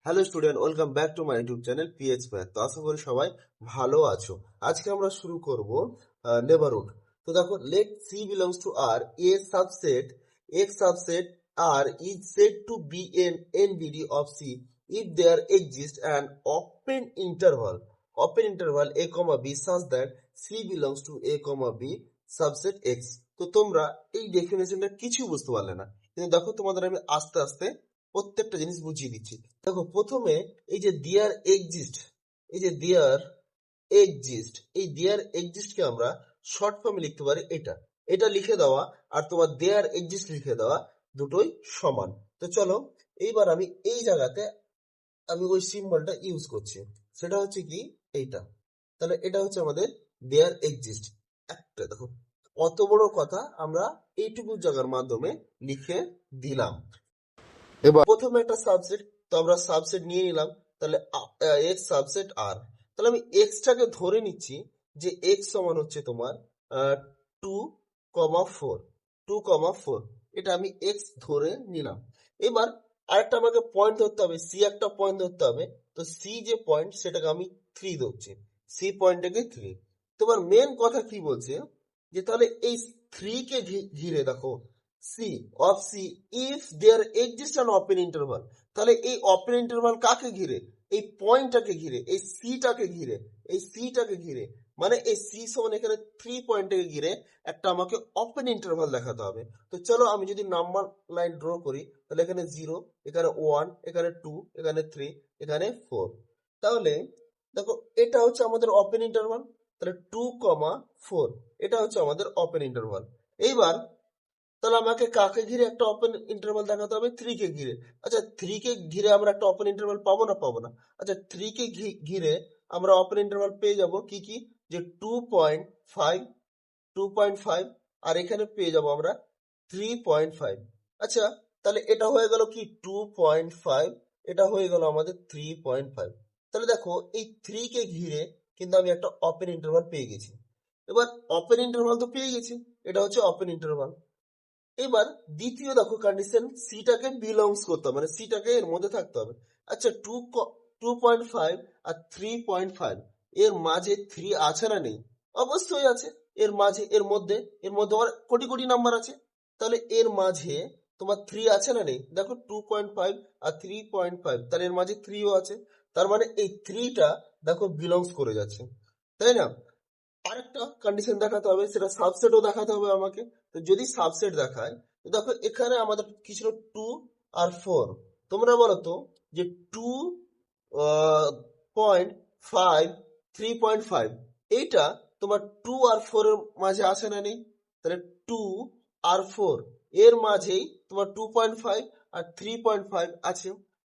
Hello student, welcome back to my YouTube channel pH math. তো আশা করি সবাই ভালো আছো। আজকে আমরা শুরু করব নেবারহুড। তো দেখো, let c belongs to R, a subset x subset R is said to be N NBD of c if there exists an open interval a comma b such that c belongs to a comma b subset x। তো তোমরা এই ডেফিনেশনটা কিছু বুঝতে পারলে না, কিন্তু দেখো তোমাদের আমি আস্তে আস্তে প্রত্যেকটা জিনিস বুঝিয়ে দিচ্ছি। দেখো, প্রথমে এই যে দেয়ার এক্সিস্ট, এই যে দেয়ার এক্সিস্টকে আমরা শর্ট ফর্মে লিখতে পারি এটা এটা লিখে দেওয়া আর তোমার দেয়ার এক্সিস্ট লিখে দেওয়া দুটোই সমান। তো চলো, এইবার আমি এই জায়গাতে আমি ওই সিম্বলটা ইউজ করছি, সেটা হচ্ছে কি এইটা। তাহলে এটা হচ্ছে আমাদের দেয়ার এক্সিস্ট। একটা দেখো, অত বড় কথা আমরা এইটুকু জায়গার মাধ্যমে লিখে দিলাম। এবার প্রথমে একটা সাবসেট, তো আমরা সাবসেট নিয়ে নিলাম। তাহলে এক্স সাবসেট আর, তাহলে আমি এক্সটাকে ধরে নিচ্ছি যে এক্স সমান হচ্ছে তোমার 2,4 2,4। এটা আমি এক্স ধরে নিলাম। এবার আরেকটা আমাকে পয়েন্ট ধরতে হবে, সি একটা পয়েন্ট ধরতে হবে। তো সি যে পয়েন্ট সেটাকে আমি 3 ধরছি, সি পয়েন্টটাকে 3। তোমার মেন কথা কি বলছে, যে তাহলে এই 3 কে ঘিরে দেখো, c of c if there exist an open interval. তাহলে এই ওপেন ইন্টারভাল কাকে ঘিরে? এই পয়েন্টটাকে ঘিরে, এই সিটাকে ঘিরে, এই সিটাকে ঘিরে। মানে এই সি সমান এখানে 3 পয়েন্টটাকে ঘিরে একটা আমাকে ওপেন ইন্টারভাল দেখাতে হবে। তো চলো, আমি যদি নাম্বার লাইন ড্র করি, তাহলে এখানে 0, এখানে 1, এখানে 2, এখানে 3, এখানে 4। তাহলে দেখো, এটা হচ্ছে আমাদের ওপেন ইন্টারভাল। তাহলে 2,4 এটা হচ্ছে আমাদের ওপেন ইন্টারভাল। এইবার তাহলে আমাকে কাকে ঘিরে একটা ওপেন ইন্টারভাল দেখাতে হবে? 3 কে ঘিরে। আচ্ছা, 3 কে ঘিরে আমরা একটা ওপেন ইন্টারভাল পাবো না? পাবো না। আচ্ছা, 3 কে ঘিরে আমরা ওপেন ইন্টারভাল পেয়ে যাব কি কি? যে 2.5, 2.5, আর এখানে পেয়ে যাব আমরা 3.5। আচ্ছা, তাহলে এটা হয়ে গেল কি 2.5, এটা হয়ে গেল আমাদের 3.5। তাহলে দেখো, এই 3 কে ঘিরে কিন্তু আমি একটা ওপেন ইন্টারভাল পেয়ে গেছি। এবার ওপেন ইন্টারভাল তো পেয়ে গেছি, এটা হচ্ছে ওপেন ইন্টারভাল। এবার দ্বিতীয় দেখো কন্ডিশন, সিটাকে বিলংস করতে হবে, মানে সিটাকে এর মধ্যে থাকতে হবে। আচ্ছা, 2.5 আর 3.5 এর মাঝে 3 আছে না নেই? অবশ্যই আছে। এর মাঝে, এর মধ্যে আমার কোটি কোটি নাম্বার আছে। তাহলে এর মাঝে তোমার 3 আছে না নেই? দেখো, 2.5 আর 3.5, তাহলে এর মাঝে 3ও আছে। তার মানে এই 3টা দেখো বিলংস করে যাচ্ছে, তাই না? আরেকটা কন্ডিশন দেখাতে হবে, সেটা সাবসেটও দেখাতে হবে আমাকে। তো যদি সাবসেট দেখায়, তো দেখো এখানে আমাদের কি ছিল, 2 আর 4। তোমরা বলো তো, যে 2.5, 3.5, এইটা তোমার 2 আর 4 এর মাঝে আসে না নেই? তাহলে 2 আর 4 এর মাঝেই তোমার 2.5 আর 3.5 আছে।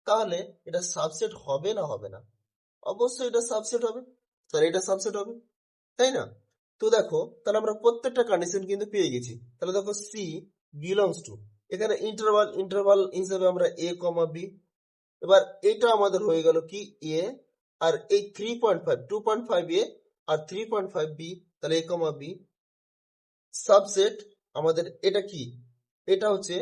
তাহলে এটা সাবসেট হবে না হবে না? অবশ্যই এটা সাবসেট হবে। তাহলে এটা সাবসেট হবে, তাই না? তো দেখো, তাহলে আমরা প্রত্যেকটা কন্ডিশন কিন্তু পেয়ে গেছি। তাহলে দেখো, সি বিলংস টু, এখানে ইন্টারভাল হিসেবে আমরা এ কমা বি। এবার এটা আমাদের হয়ে গেল কি এ, আর এই 3.5, 2.5 এ আর 3.5 বি, তাহলে এ কমা বি। সাবসেট আমাদের এটা কি? এটা হচ্ছে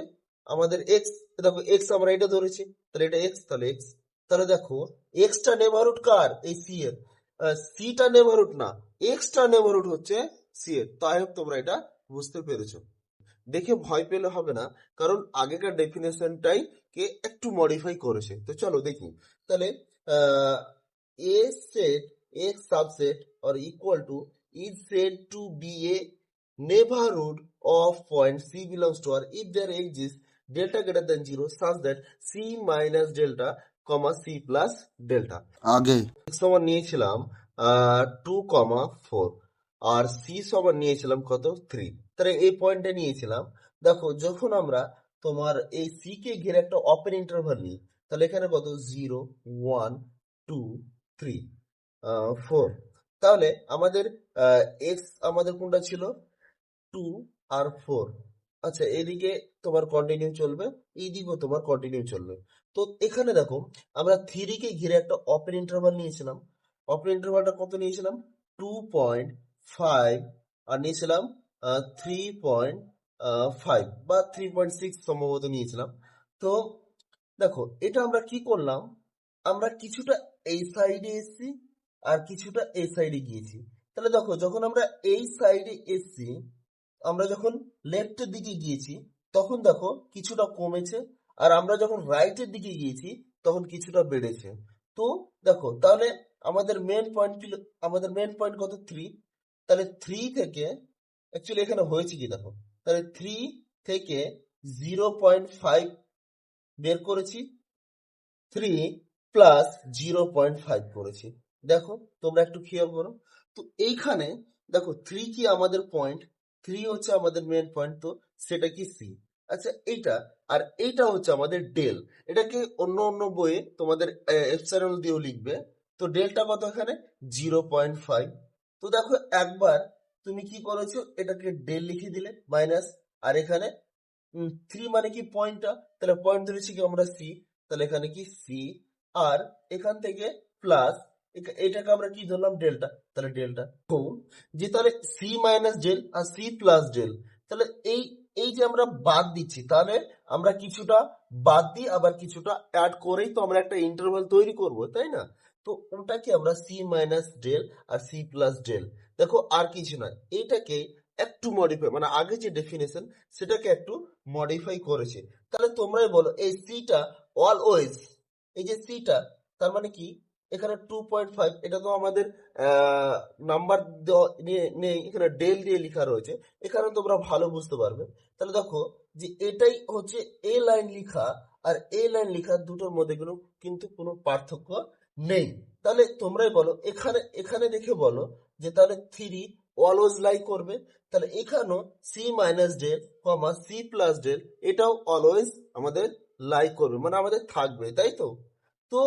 আমাদের এক্স। দেখো, এক্স আমরা এটা ধরেছি, তাহলে এটা এক্স, তাহলে এক্স। তাহলে দেখো, এক্সটা নেবারহুড কার? এই সি এর। সিটা নেবারহুড না, এক্সটা নেবারহুড হচ্ছে সি এর। তাই হোক, তোমরা এটা বুঝতে পেরেছো। দেখে ভয় পেলে হবে না, কারণ আগেকার ডেফিনেশনটাই কে একটু মডিফাই করেছে। তো চলো দেখি। তাহলে A set X subset or equal to is said to be a neighborhood of point c belongs to R if there exists delta greater than 0 such that c minus delta comma c plus delta। আগে x সমান নিয়েছিলাম 2,4 আর c সমান নিয়েছিলাম কত, 3। তাহলে এই পয়েন্টটা নিয়েছিলাম। দেখো, যখন আমরা তোমার এই c কে ঘিরে একটা ওপেন ইন্টারভাল নিই, তাহলে এখানে কত, 0, 1, 2, 3, 4। তাহলে আমাদের এক্স আমাদের কোনটা ছিল, 2 আর 4। আচ্ছা, এদিকে তোমার কন্টিনিউ চলবে, এইদিকেও তোমার কন্টিনিউ চলবে। তো এখানে দেখো, আমরা 3 কে ঘিরে একটা ওপেন ইন্টারভাল নিয়েছিলাম। ওপেন ইন্টারভালটা কত নিয়েছিলাম, 2.5, আর নিয়েছিলাম 3.5 বা 3.6 সম্ভবত নিয়েছিলাম। তো দেখো, এটা আমরা কি করলাম, আমরা কিছুটা এই সাইডে এসছি আর কিছুটা এই সাইডে গিয়েছি। তাহলে দেখো যখন আমরা এই সাইডে এসছি, আমরা যখন লেফটের দিকে গিয়েছি তখন দেখো কিছুটা কমেছে, আর আমরা যখন রাইটের দিকে গিয়েছি তখন কিছুটা বেড়েছে। তো দেখো তাহলে আমাদের মেন পয়েন্ট কত? 3। তাহলে 3 থেকে অ্যাকচুয়ালি এখানে হয়েছে কি দেখো, তাহলে 3 থেকে 0.5 বের করেছি, 3 প্লাস 0.5 করেছি। দেখো তোমরা একটু খেয়াল করো। তো এইখানে দেখো 3 কি আমাদের পয়েন্ট, 3 হচ্ছে আমাদের মেন পয়েন্ট, তো সেটা কি সি। আচ্ছা এইটা, আর এইটা হচ্ছে আমাদের ডেল। এটাকে অন্য অন্য বইয়ে তোমাদের এপসাইলন দিয়েও লিখবে। তো ডেলটা কত এখানে? 0.5। তো দেখো একবার তুমি কি করেছো, এটাকে ডেল লিখে দিলে মাইনাস, আর এখানে 3 মানে কি পয়েন্টটা, তাহলে পয়েন্ট ধরেছি কি আমরা সি, তাহলে এখানে কি সি, আর এখান থেকে প্লাস এটাকে আমরা কি ধরলাম? ডেল্টা, তাহলে ডেল্টা। তো যে তাহলে সি মাইনাস ডেল আর সি প্লাস ডেল, তাহলে এই এই যে আমরা বাদ দিচ্ছি, তাহলে আমরা কিছুটা বাদ দিই আবার কিছুটা অ্যাড করেই তো আমরা একটা ইন্টারভাল তৈরি করব, তাই না? তো ওটাকে আমরা সি মাইনাস ডেল আর সি প্লাস ডেল, দেখো আর কিছু নয়, এইটাকে একটু মডিফাই, মানে আগে যে ডেফিনেশন সেটাকে একটু মডিফাই করেছে। তাহলে তোমরাই বলো এই সিটা অলওয়েজ, এই যে সিটা তার মানে কি, এখানে 2.5, এটা তো আমাদের নাম্বার নেই, এখানে ডেল দিয়ে লেখা রয়েছে, এখানে তোমরা ভালো বুঝতে পারবে। তাহলে দেখো যে এটাই হচ্ছে এ লাইন লেখা আর এ লাইন লেখা দুটোর মধ্যে কিন্তু কোনো পার্থক্য নেই। তাহলে তোমরাই বলো, এখানে এখানে দেখে বলো যে তাহলে 3 অলওয়েজ লাই করবে, তাহলে এখানেও সি মাইনাস ডেল কমা সি প্লাস ডেল এটাও অলওয়েজ আমাদের লাই করবে, মানে আমাদের থাকবে, তাই তো? তো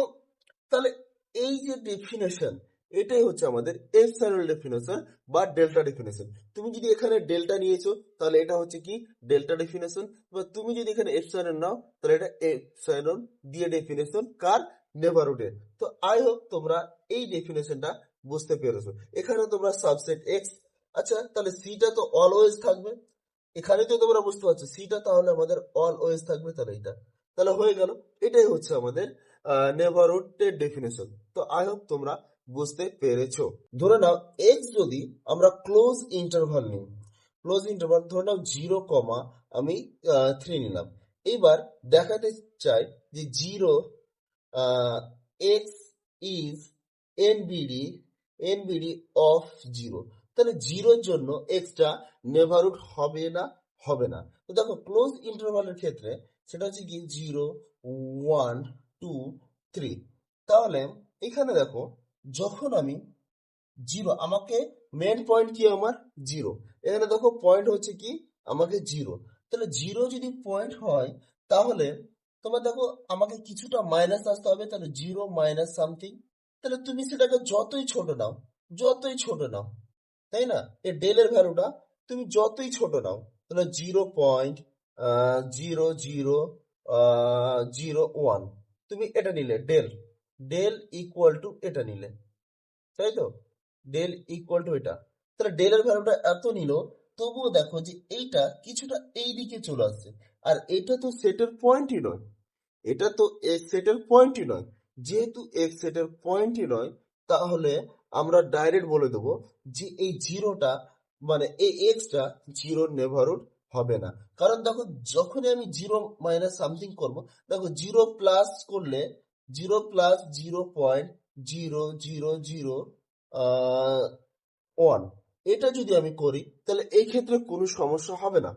তাহলে এই যে ডেফিনেশন, এটাই হচ্ছে আমাদের এপসাইলন ডেফিনেশন বা ডেল্টা ডেফিনেশন। তুমি যদি এখানে ডেল্টা নিয়েছো তাহলে এটা হচ্ছে কি ডেল্টা ডেফিনেশন, বা তুমি যদি এখানে এপসাইলন নাও তাহলে এটা এপসাইলন দিয়ে ডেফিনেশন কার? নেভারহুডের। তো আই হোপ তোমরা এই ডেফিনেশনটা বুঝতে পেরেছো। এখানে তোমরা সাবসেট এক্স, আচ্ছা তাহলে সিটা তো অলওয়েজ থাকবে, এখানে তো তোমরা বুঝতে পারছো সিটা তাহলে আমাদের অলওয়েজ থাকবে, তাহলে এটা তাহলে হয়ে গেল। এটাই হচ্ছে আমাদের নেভারহুডের ডেফিনেশন। তো আই হোপ তোমরা বুঝতে পেরেছো। ধরে নাও এক্স যদি আমরা ক্লোজ ইন্টারভাল নিই, ক্লোজ ইন্টারভাল ধরে নাও 0, আমি 3 নিলাম। এবার দেখাতে চাই যে 0 x is NBD, NBD of 0। তাহলে জিরোর জন্য এক্সটা নেভারহুড হবে না, হবে না। তো দেখো ক্লোজ ইন্টারভালের ক্ষেত্রে সেটা হচ্ছে কি 0, 1, 2, 3। তাহলে এখানে দেখো যখন আমি 0, আমাকে মেন পয়েন্ট কি আমার? 0। এখানে দেখো পয়েন্ট হচ্ছে কি আমাকে 0। তাহলে 0 যদি পয়েন্ট হয় তাহলে তোমার দেখো আমাকে কিছুটা মাইনাস আসতে হবে, তাহলে 0 মাইনাস সামথিং। তাহলে তুমি সেটাকে যতই ছোট নাও, যতই ছোট নাও, তাই না, এই ডেলের ভ্যালুটা তুমি যতই ছোট নাও, তাহলে 0.0001 তুমি এটা নিলে ডেল, ডেল ইকুয়াল টু এটা নিলে, তাই তো, ডেল ইকুয়াল টু এটা। তাহলে ডেলের ভ্যালুটা এত নিল, তবুও দেখো যে এইটা কিছুটা এই দিকে চলে আসছে, আর এটা তো সেটের পয়েন্টই নয়, এটা তো এক্স সেটের পয়েন্টই নয়। যেহেতু এক্স সেটের পয়েন্টই নয়, তাহলে আমরা ডাইরেক্ট বলে দেবো যে এই জিরোটা, মানে এই এক্সটা জিরোর নেভারহুড হবে না। কারণ দেখো যখনই আমি 0 মাইনাস সামথিং করবো, দেখো 0 প্লাস করলে 0 প্লাস 0.0001, এটা যদি আমি করি তাহলে এই ক্ষেত্রে কোনো সমস্যা হবে না,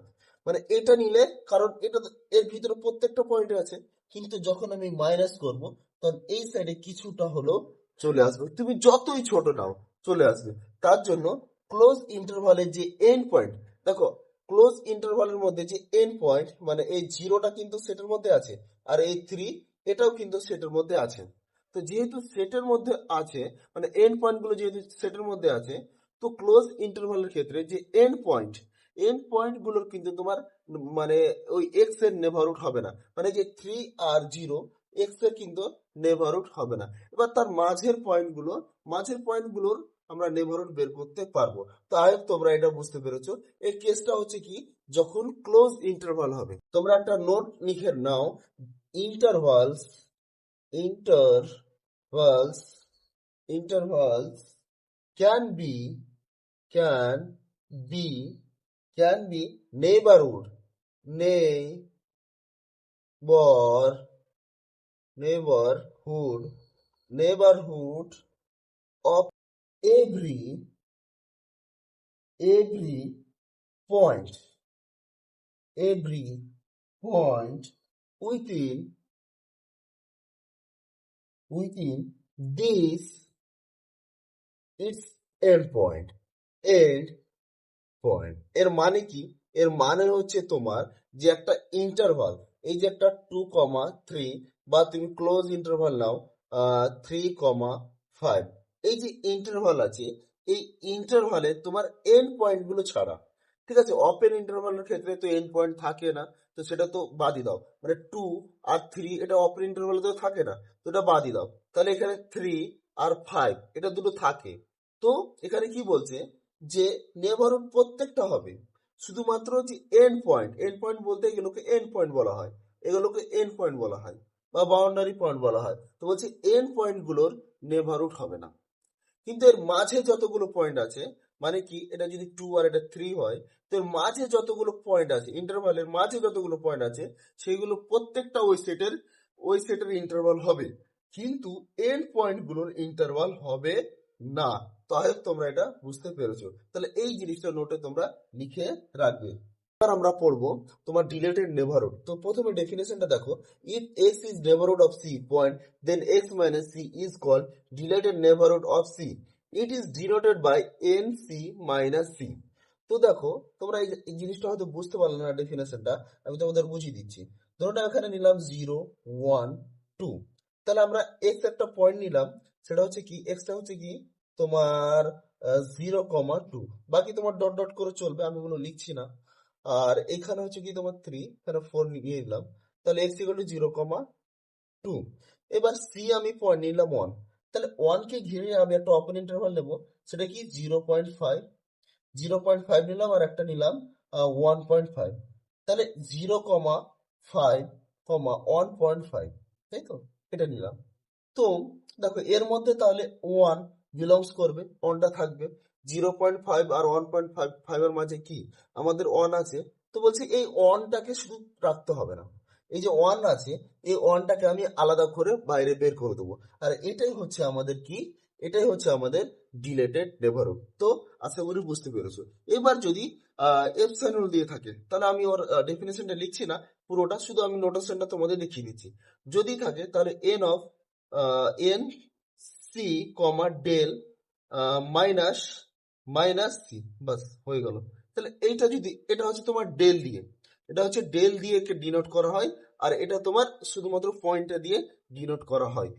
মানে এটা নিলে, কারণ এটা এর ভিতরে প্রত্যেকটা পয়েন্ট আছে। কিন্তু যখন আমি মাইনাস করব তখন এই সাইডে কিছুটা হলেও চলে আসবে, তুমি যতই ছোট নাও চলে আসবে। তার জন্য ক্লোজ ইন্টারভালের যে এন্ড পয়েন্ট, দেখো ক্লোজ ইন্টারভালের মধ্যে যে এন্ড পয়েন্ট, মানে এই জিরোটা কিন্তু সেটের মধ্যে আছে, আর এই 3 এটাও কিন্তু সেটের মধ্যে আছে। তো যেহেতু সেটের মধ্যে আছে, মানে এন্ড পয়েন্ট গুলো যেহেতু সেটের মধ্যে আছে, তো ক্লোজ ইন্টারভালের ক্ষেত্রে যে এন্ড পয়েন্ট গুলোর কিন্তু তোমার মানে ওই এক্স এর নেভারহুড হবে না, মানে যে 3 আর 0 এক্স এর কিন্তু নেভারহুড হবে না। এবার তার মাঝের পয়েন্ট গুলোর আমরা নেভারহুড বের করতে পারবো। তো আই হোপ তোমরা এটা বুঝতে পেরেছো। এই কেসটা হচ্ছে কি যখন ক্লোজ ইন্টারভাল হবে, তোমরা একটা নোট লিখে নাও, intervals, intervals can be can be neighborhood neighborhood of every point within this its end point। এর মানে কি? এর মানে হচ্ছে তোমার যে একটা ইন্টারভাল, এই যে একটা 2,3 বা তুমি ক্লোজ ইন্টারভাল নাও 3,5, এই যে ইন্টারভাল আছে, এই ইন্টারভালে তোমার এন্ড পয়েন্ট গুলো ছাড়া, ঠিক আছে, ওপেন ইন্টারভালের ক্ষেত্রে তো এন্ড পয়েন্ট থাকে না, তো সেটা তো বাদই দাও। মানে 2 আর 3 এটা ওপেন ইন্টারভালে তো থাকে না, তো এটা বাদই দাও। তাহলে এখানে 3 আর 5 এটা দুটো থাকে। তো এখানে কি বলছে যে নেইবারহুড প্রত্যেকটা হবে, শুধুমাত্র যে এন্ড পয়েন্ট বলতে এগুলোকে এন্ড পয়েন্ট বলা হয়, বা বাউন্ডারি পয়েন্ট বলা হয়। তো বলছে এন্ড পয়েন্ট গুলোর নেইবারহুড হবে না, কিন্তু এর মাঝে যতগুলো পয়েন্ট আছে, মানে কি এটা যদি 2 আর এটা 3 হয়, তো এর মাঝে যতগুলো পয়েন্ট আছে, ইন্টারভালের মাঝে যতগুলো পয়েন্ট আছে, সেগুলো প্রত্যেকটা ওই সেটের ইন্টারভাল হবে, কিন্তু এন্ড পয়েন্ট গুলোর ইন্টারভাল হবে না। তো আই হোপ তোমরা এটা বুঝতে পেরেছো। তাহলে এই জিনিসটা নোটে তোমরা লিখে রাখবে। এবার আমরা পড়বো তোমার ডিলেটেড নেইবারহুড। তো প্রথমে ডেফিনেশনটা দেখো, if x is neighborhood of c point, then x minus c is called dilated neighborhood of c. It is denoted by nc minus c. তো দেখো, তোমরা এই জিনিসটা হয়তো বুঝতে পারলে না ডেফিনেশনটা, আমি তোমাদের বুঝিয়ে দিচ্ছি। ধরো না, এখানে নিলাম 0, 1, 2, তাহলে আমরা এক্স একটা পয়েন্ট নিলাম, সেটা হচ্ছে কি, এক্সটা হচ্ছে কি তোমার 0,2, বাকি তোমার ডট ডট করে চলবে, আমি ওগুলো লিখছি না। আর এখানে হচ্ছে কি তোমার 3, এখানে 4 নিয়ে নিলাম, তাহলে এক্স ইকুয়াল টু 0,2। এবার সি আমি পয়েন্ট নিলাম 1, তাহলে 1 কে ঘিরে আমি একটা ওপেন ইন্টারভাল নেবো, সেটা কি 0,5 নিলাম, আর একটা নিলাম 1.5, তাহলে 0,5, তাই তো, এটা নিলাম। তো দেখো এর মধ্যে তাহলে 1 বিলংস করবে, 1টা থাকবে। 0.5 আর 1.5 এর মাঝে কি আমাদের 1 আছে। তো বলছি এই 1টাকে শুধু রাখতে হবে না, এই যে 1 আছে, এই 1টাকে আমি আলাদা করে বাইরে বের করে দেবো। আর এটাই হচ্ছে আমাদের ডিলেটেড নেইবারহুড। তো আশা করি বুঝতে পেরেছো। এবার যদি এপসাইলন রুল দিয়ে থাকে, তাহলে আমি ওর ডেফিনেশনটা লিখছি না পুরোটা, শুধু আমি নোটেশনটা তোমাদের দেখিয়ে দিচ্ছি। যদি থাকে তাহলে N c comma del minus C, বাস হয়ে গেল। তাহলে এটা হচ্ছে তোমার ডেল দিয়ে একে ডিনোট করা হয়, আর এটা তোমার শুধুমাত্র পয়েন্টটা দিয়ে ডিনোট করা হয়।